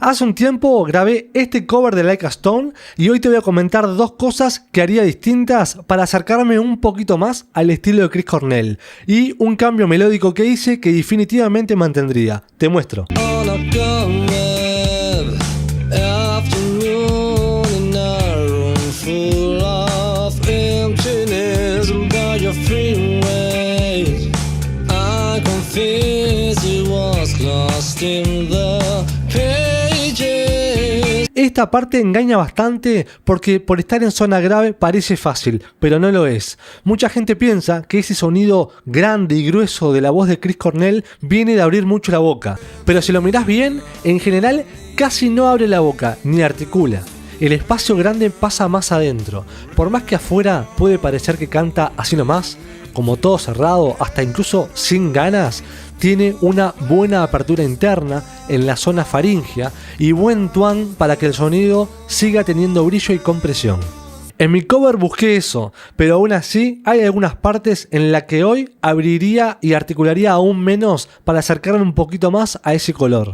Hace un tiempo grabé este cover de Like a Stone y hoy te voy a comentar dos cosas que haría distintas para acercarme un poquito más al estilo de Chris Cornell y un cambio melódico que hice que definitivamente mantendría. Te muestro. Esta parte engaña bastante porque por estar en zona grave parece fácil, pero no lo es. Mucha gente piensa que ese sonido grande y grueso de la voz de Chris Cornell viene de abrir mucho la boca, pero si lo mirás bien, en general casi no abre la boca ni articula. El espacio grande pasa más adentro. Por más que afuera puede parecer que canta así nomás, como todo cerrado, hasta incluso sin ganas, tiene una buena apertura interna en la zona faríngea y buen tuán para que el sonido siga teniendo brillo y compresión. En mi cover busqué eso, pero aún así hay algunas partes en las que hoy abriría y articularía aún menos para acercarme un poquito más a ese color.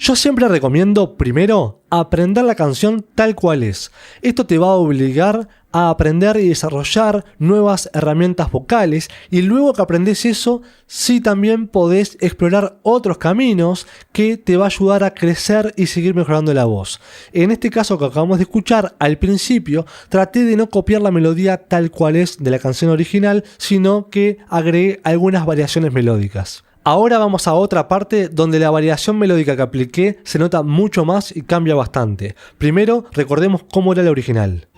Yo siempre recomiendo primero aprender la canción tal cual es. Esto te va a obligar a aprender y desarrollar nuevas herramientas vocales y luego que aprendes eso, sí también podés explorar otros caminos que te va a ayudar a crecer y seguir mejorando la voz. En este caso que acabamos de escuchar al principio, traté de no copiar la melodía tal cual es de la canción original, sino que agregué algunas variaciones melódicas. Ahora vamos a otra parte donde la variación melódica que apliqué se nota mucho más y cambia bastante. Primero, recordemos cómo era la original.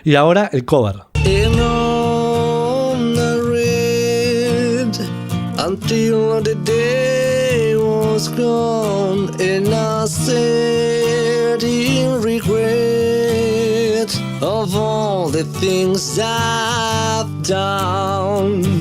Y ahora el cover. Until the day was gone and I said in regret of all the things I've done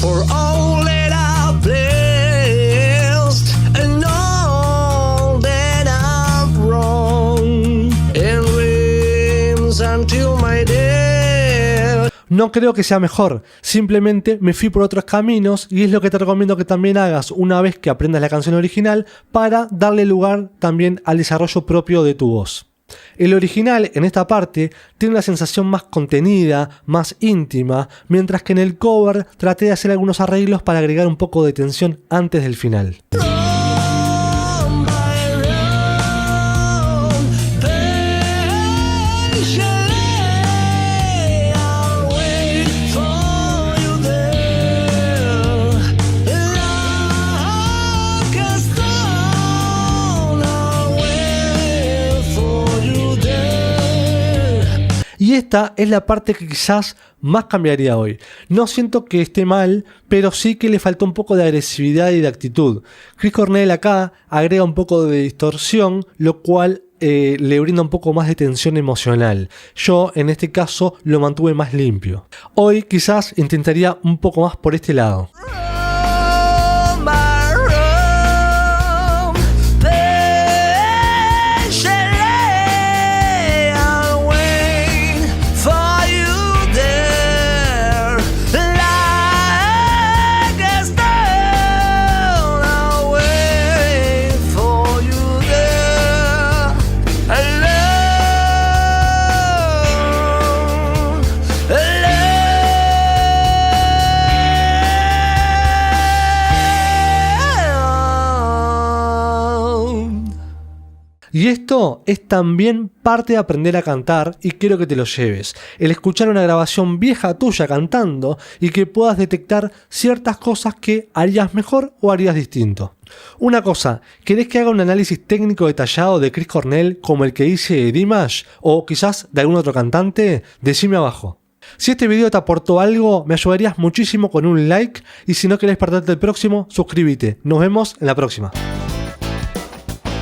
for all that I've blessed and all that I've wrong and rains until my death. No creo que sea mejor, simplemente me fui por otros caminos y es lo que te recomiendo que también hagas una vez que aprendas la canción original para darle lugar también al desarrollo propio de tu voz. El original en esta parte tiene una sensación más contenida, más íntima, mientras que en el cover traté de hacer algunos arreglos para agregar un poco de tensión antes del final. Y esta es la parte que quizás más cambiaría hoy. No siento que esté mal, pero sí que le faltó un poco de agresividad y de actitud. Chris Cornell acá agrega un poco de distorsión, lo cual le brinda un poco más de tensión emocional. Yo en este caso lo mantuve más limpio. Hoy quizás intentaría un poco más por este lado. Y esto es también parte de aprender a cantar y quiero que te lo lleves. El escuchar una grabación vieja tuya cantando y que puedas detectar ciertas cosas que harías mejor o harías distinto. Una cosa, ¿querés que haga un análisis técnico detallado de Chris Cornell como el que hice de Dimash o quizás de algún otro cantante? Decime abajo. Si este video te aportó algo, me ayudarías muchísimo con un like y si no querés perderte el próximo, suscríbete. Nos vemos en la próxima.